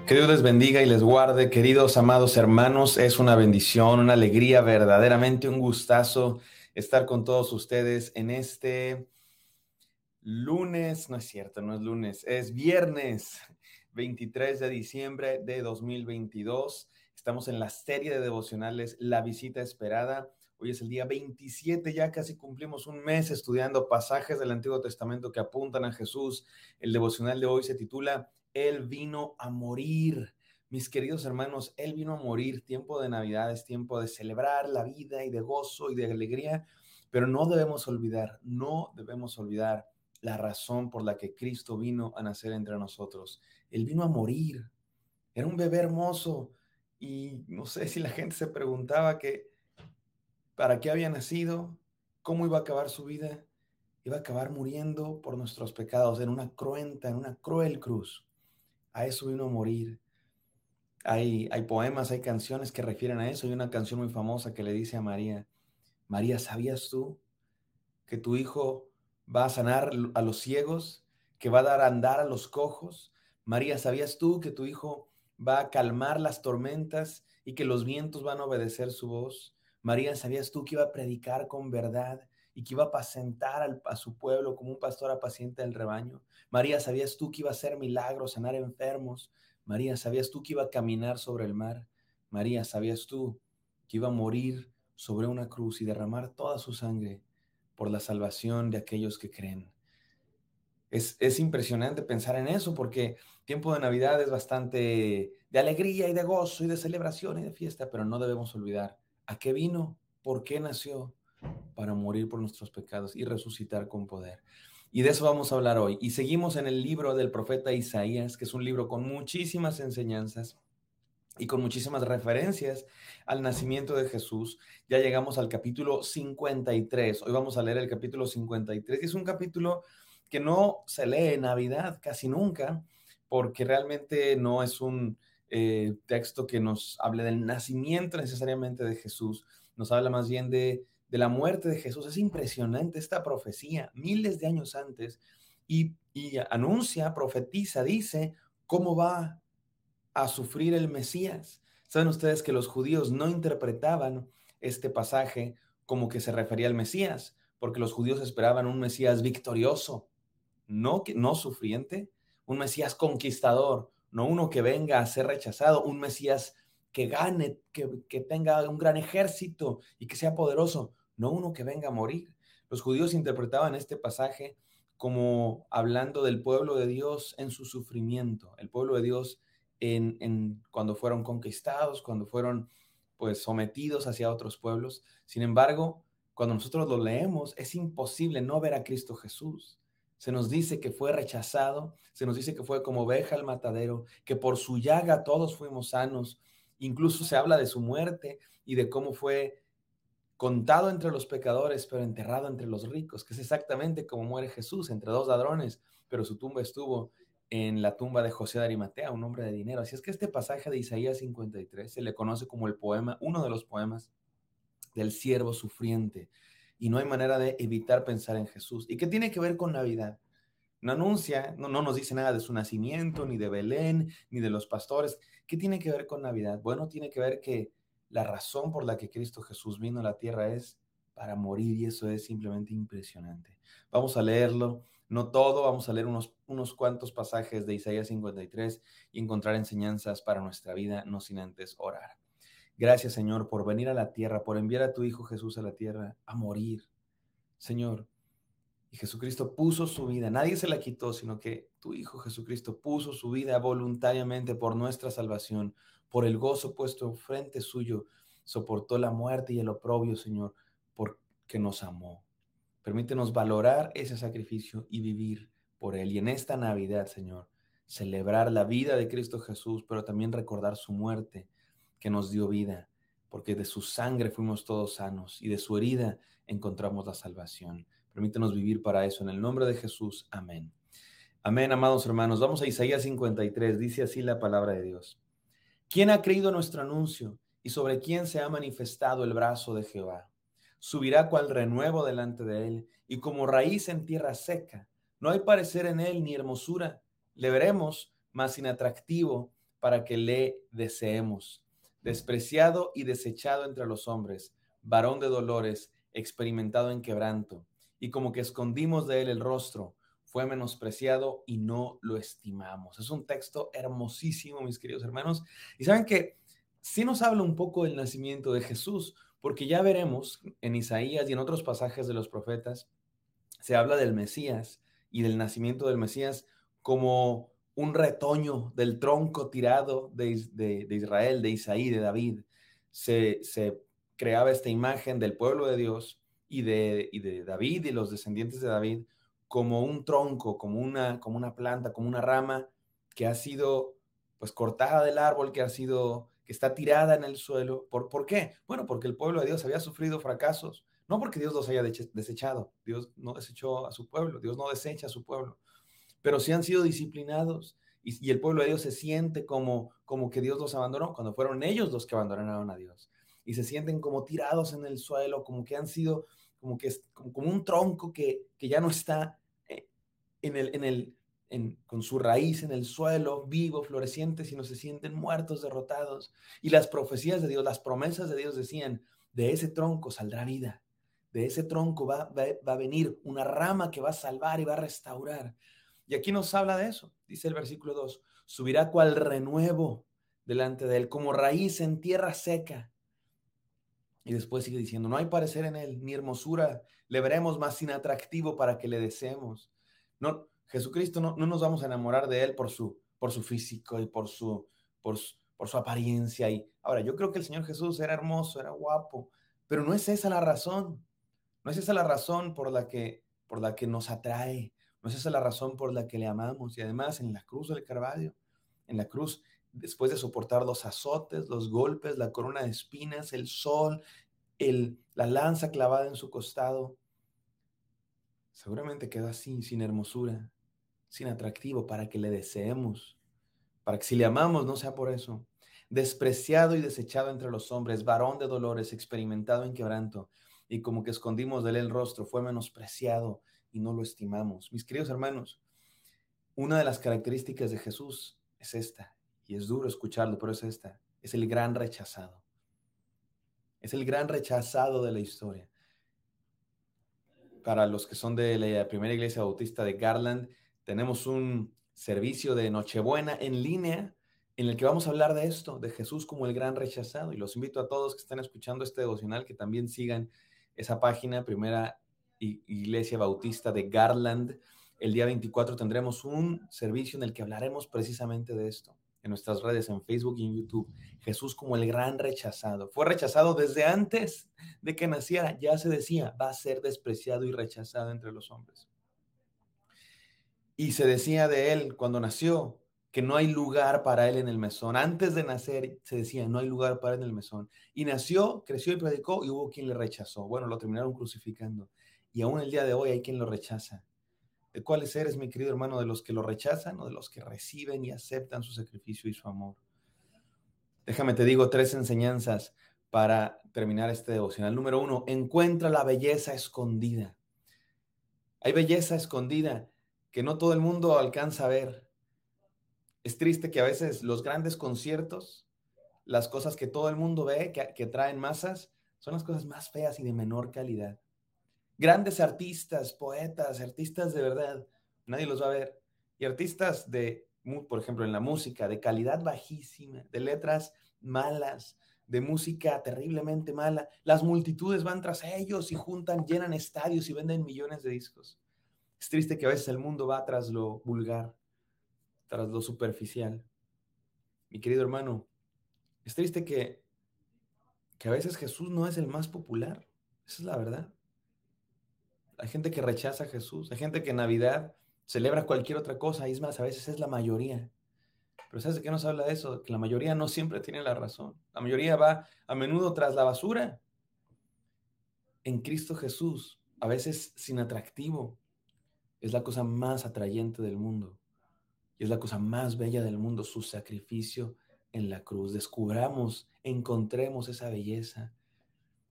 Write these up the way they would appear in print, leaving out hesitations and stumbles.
Que Dios les bendiga y les guarde, queridos amados hermanos. Es una bendición, una alegría, verdaderamente un gustazo estar con todos ustedes en este lunes. No es cierto, no es lunes, es viernes 23 de diciembre de 2022. Estamos en la serie de devocionales La Visita Esperada. Hoy es el día 27, ya casi cumplimos un mes estudiando pasajes del Antiguo Testamento que apuntan a Jesús. El devocional de hoy se titula Él vino a morir. Mis queridos hermanos, Él vino a morir. Tiempo de Navidad es tiempo de celebrar la vida y de gozo y de alegría, pero no debemos olvidar la razón por la que Cristo vino a nacer entre nosotros. Él vino a morir. Era un bebé hermoso y no sé si la gente se preguntaba que para qué había nacido, cómo iba a acabar su vida. Iba a acabar muriendo por nuestros pecados en una cruenta, en una cruel cruz. A eso vino a morir. Hay poemas, hay canciones que refieren a eso. Hay una canción muy famosa que le dice a María: María, ¿sabías tú que tu hijo va a sanar a los ciegos, que va a dar a andar a los cojos? María, ¿sabías tú que tu hijo va a calmar las tormentas y que los vientos van a obedecer su voz? María, ¿sabías tú que iba a predicar con verdad y que iba a apacentar a su pueblo como un pastor apacienta el rebaño? María, ¿sabías tú que iba a hacer milagros, sanar enfermos? María, ¿sabías tú que iba a caminar sobre el mar? María, ¿sabías tú que iba a morir sobre una cruz y derramar toda su sangre por la salvación de aquellos que creen? Es impresionante pensar en eso, porque tiempo de Navidad es bastante de alegría y de gozo y de celebración y de fiesta, pero no debemos olvidar a qué vino, por qué nació: para morir por nuestros pecados y resucitar con poder. Y de eso vamos a hablar hoy. Y seguimos en el libro del profeta Isaías, que es un libro con muchísimas enseñanzas y con muchísimas referencias al nacimiento de Jesús. Ya llegamos al capítulo 53. Hoy vamos a leer el capítulo 53. Y es un capítulo que no se lee en Navidad casi nunca, porque realmente no es un texto que nos hable del nacimiento necesariamente de Jesús. Nos habla más bien de la muerte de Jesús. Es impresionante esta profecía, miles de años antes, y anuncia, profetiza, dice cómo va a sufrir el Mesías. Saben ustedes que los judíos no interpretaban este pasaje como que se refería al Mesías, porque los judíos esperaban un Mesías victorioso, no sufriente, un Mesías conquistador, no uno que venga a ser rechazado, un Mesías que gane, que tenga un gran ejército y que sea poderoso, no uno que venga a morir. Los judíos interpretaban este pasaje como hablando del pueblo de Dios en su sufrimiento, el pueblo de Dios cuando fueron conquistados, cuando fueron pues sometidos hacia otros pueblos. Sin embargo, cuando nosotros lo leemos, es imposible no ver a Cristo Jesús. Se nos dice que fue rechazado, se nos dice que fue como oveja al matadero, que por su llaga todos fuimos sanos. Incluso se habla de su muerte y de cómo fue contado entre los pecadores, pero enterrado entre los ricos, que es exactamente como muere Jesús, entre dos ladrones, pero su tumba estuvo en la tumba de José de Arimatea, un hombre de dinero. Así es que este pasaje de Isaías 53 se le conoce como el poema, uno de los poemas del siervo sufriente, y no hay manera de evitar pensar en Jesús. ¿Y qué tiene que ver con Navidad? No anuncia, no nos dice nada de su nacimiento, ni de Belén, ni de los pastores. ¿Qué tiene que ver con Navidad? Bueno, tiene que ver que la razón por la que Cristo Jesús vino a la tierra es para morir, y eso es simplemente impresionante. Vamos a leerlo, no todo, vamos a leer unos cuantos pasajes de Isaías 53 y encontrar enseñanzas para nuestra vida, no sin antes orar. Gracias, Señor, por venir a la tierra, por enviar a tu Hijo Jesús a la tierra a morir. Señor, y Jesucristo puso su vida, nadie se la quitó, sino que tu Hijo Jesucristo puso su vida voluntariamente por nuestra salvación, por el gozo puesto frente suyo, soportó la muerte y el oprobio, Señor, porque nos amó. Permítenos valorar ese sacrificio y vivir por él. Y en esta Navidad, Señor, celebrar la vida de Cristo Jesús, pero también recordar su muerte, que nos dio vida, porque de su sangre fuimos todos sanos y de su herida encontramos la salvación. Permítenos vivir para eso. En el nombre de Jesús. Amén. Amén, amados hermanos. Vamos a Isaías 53. Dice así la palabra de Dios. ¿Quién ha creído nuestro anuncio y sobre quién se ha manifestado el brazo de Jehová? Subirá cual renuevo delante de él y como raíz en tierra seca. No hay parecer en él ni hermosura. Le veremos, mas sin atractivo, para que le deseemos. Despreciado y desechado entre los hombres, varón de dolores, experimentado en quebranto, y como que escondimos de él el rostro, fue menospreciado y no lo estimamos. Es un texto hermosísimo, mis queridos hermanos. Y saben que sí nos habla un poco del nacimiento de Jesús, porque ya veremos en Isaías y en otros pasajes de los profetas, se habla del Mesías y del nacimiento del Mesías como un retoño del tronco tirado de Israel, de Isaí, de David. Se creaba esta imagen del pueblo de Dios y de David y los descendientes de David como un tronco, como una planta, como una rama que ha sido pues cortada del árbol, que está tirada en el suelo. ¿Por qué? Bueno, porque el pueblo de Dios había sufrido fracasos, no porque Dios los haya desechado, Dios no desechó a su pueblo, Dios no desecha a su pueblo, pero sí han sido disciplinados y el pueblo de Dios se siente como que Dios los abandonó, cuando fueron ellos los que abandonaron a Dios. Y se sienten como tirados en el suelo, como que han sido, como un tronco que ya no está en con su raíz en el suelo, vivo, floreciente, sino se sienten muertos, derrotados. Y las profecías de Dios, las promesas de Dios decían, de ese tronco saldrá vida, de ese tronco va a venir una rama que va a salvar y va a restaurar. Y aquí nos habla de eso, dice el versículo 2, subirá cual renuevo delante de él, como raíz en tierra seca. Y después sigue diciendo, no hay parecer en él, ni hermosura, le veremos más sin atractivo para que le deseemos. No, Jesucristo no nos vamos a enamorar de él por su físico y por su apariencia. Y ahora, yo creo que el Señor Jesús era hermoso, era guapo, pero no es esa la razón. No es esa la razón por la que nos atrae. No es esa la razón por la que le amamos. Y además en la cruz del Calvario, en la cruz, después de soportar los azotes, los golpes, la corona de espinas, el sol, la lanza clavada en su costado, seguramente quedó así, sin hermosura, sin atractivo, para que le deseemos, para que si le amamos no sea por eso. Despreciado y desechado entre los hombres, varón de dolores, experimentado en quebranto, y como que escondimos de él el rostro, fue menospreciado y no lo estimamos. Mis queridos hermanos, una de las características de Jesús es esta, y es duro escucharlo, pero es esta, es el gran rechazado. Es el gran rechazado de la historia. Para los que son de la primera iglesia bautista de Garland, tenemos un servicio de Nochebuena en línea en el que vamos a hablar de esto, de Jesús como el gran rechazado. Y los invito a todos que estén escuchando este devocional que también sigan esa página, Primera Iglesia Bautista de Garland. El día 24 tendremos un servicio en el que hablaremos precisamente de esto en nuestras redes, en Facebook y en YouTube. Jesús como el gran rechazado. Fue rechazado desde antes de que naciera. Ya se decía, va a ser despreciado y rechazado entre los hombres. Y se decía de él cuando nació que no hay lugar para él en el mesón. Antes de nacer se decía, no hay lugar para él en el mesón. Y nació, creció y predicó y hubo quien le rechazó. Bueno, lo terminaron crucificando. Y aún el día de hoy hay quien lo rechaza. ¿De cuáles eres, mi querido hermano? ¿De los que lo rechazan o de los que reciben y aceptan su sacrificio y su amor? Déjame te digo 3 enseñanzas para terminar este devocional. Número 1, encuentra la belleza escondida. Hay belleza escondida que no todo el mundo alcanza a ver. Es triste que a veces los grandes conciertos, las cosas que todo el mundo ve, que traen masas, son las cosas más feas y de menor calidad. Grandes artistas, poetas, artistas de verdad, nadie los va a ver. Y artistas por ejemplo, en la música, de calidad bajísima, de letras malas, de música terriblemente mala. Las multitudes van tras ellos y juntan, llenan estadios y venden millones de discos. Es triste que a veces el mundo va tras lo vulgar, tras lo superficial. Mi querido hermano, es triste que a veces Jesús no es el más popular. Esa es la verdad. Hay gente que rechaza a Jesús, hay gente que en Navidad celebra cualquier otra cosa, y es más, a veces es la mayoría. Pero ¿sabes de qué nos habla eso? Que la mayoría no siempre tiene la razón. La mayoría va a menudo tras la basura. En Cristo Jesús, a veces sin atractivo, es la cosa más atrayente del mundo. Y es la cosa más bella del mundo, su sacrificio en la cruz. Descubramos, encontremos esa belleza,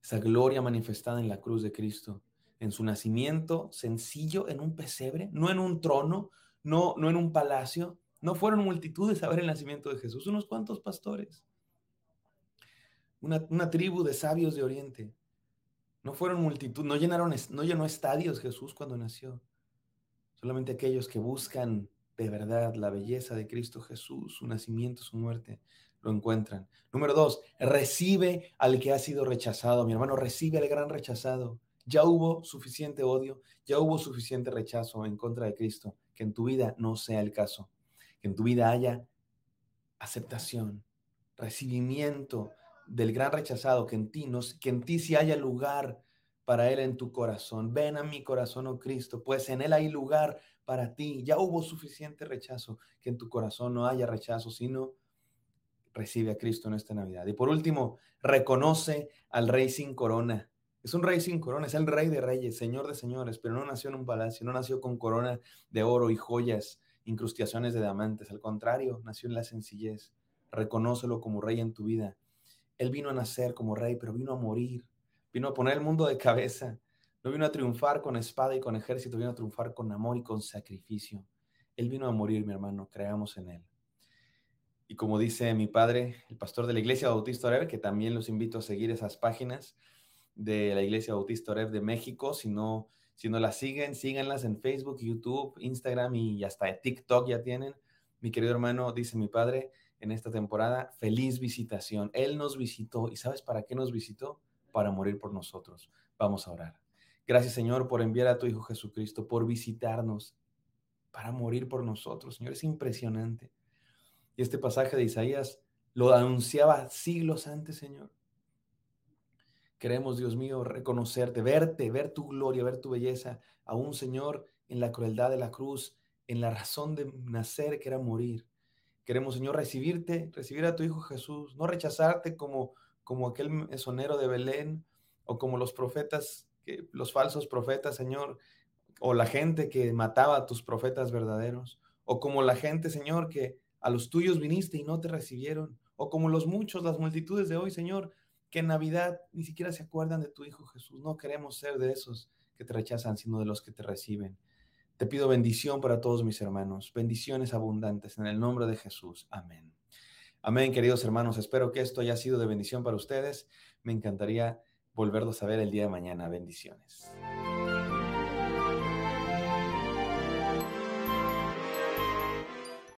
esa gloria manifestada en la cruz de Cristo, en su nacimiento sencillo en un pesebre, no en un trono, no en un palacio, No fueron multitudes a ver el nacimiento de Jesús, unos cuantos pastores, una tribu de sabios de Oriente. No fueron multitud, no llenó estadios Jesús cuando nació. Solamente aquellos que buscan de verdad la belleza de Cristo Jesús, su nacimiento, su muerte, lo encuentran. Número 2, recibe al que ha sido rechazado. Mi hermano, recibe al gran rechazado. Ya hubo suficiente odio, ya hubo suficiente rechazo en contra de Cristo. Que en tu vida no sea el caso. Que en tu vida haya aceptación, recibimiento del gran rechazado, que en ti sí haya lugar para él en tu corazón. Ven a mi corazón, oh Cristo, pues en él hay lugar para ti. Ya hubo suficiente rechazo, que en tu corazón no haya rechazo, sino recibe a Cristo en esta Navidad. Y por último, reconoce al Rey sin corona. Es un rey sin corona, es el Rey de reyes, Señor de señores, pero no nació en un palacio, no nació con corona de oro y joyas, incrustaciones de diamantes. Al contrario, nació en la sencillez. Reconócelo como Rey en tu vida. Él vino a nacer como Rey, pero vino a morir. Vino a poner el mundo de cabeza. No vino a triunfar con espada y con ejército, vino a triunfar con amor y con sacrificio. Él vino a morir, mi hermano, creamos en Él. Y como dice mi padre, el pastor de la Iglesia Bautista Oreb, que también los invito a seguir esas páginas de la Iglesia Bautista Oreb de México. Si no las siguen, síganlas en Facebook, YouTube, Instagram y hasta TikTok ya tienen. Mi querido hermano, dice mi padre, en esta temporada, feliz visitación. Él nos visitó. ¿Y sabes para qué nos visitó? Para morir por nosotros. Vamos a orar. Gracias, Señor, por enviar a tu Hijo Jesucristo, por visitarnos, para morir por nosotros. Señor, es impresionante. Y este pasaje de Isaías lo anunciaba siglos antes, Señor. Queremos, Dios mío, reconocerte, verte, ver tu gloria, ver tu belleza, aún, Señor, en la crueldad de la cruz, en la razón de nacer que era morir. Queremos, Señor, recibir a tu Hijo Jesús, no rechazarte como aquel mesonero de Belén o como los profetas, los falsos profetas, Señor, o la gente que mataba a tus profetas verdaderos, o como la gente, Señor, que a los tuyos viniste y no te recibieron, o como los muchos, las multitudes de hoy, Señor, que en Navidad ni siquiera se acuerdan de tu Hijo Jesús. No queremos ser de esos que te rechazan, sino de los que te reciben. Te pido bendición para todos mis hermanos, bendiciones abundantes en el nombre de Jesús. Amén. Amén, queridos hermanos. Espero que esto haya sido de bendición para ustedes. Me encantaría volverlos a ver el día de mañana. Bendiciones.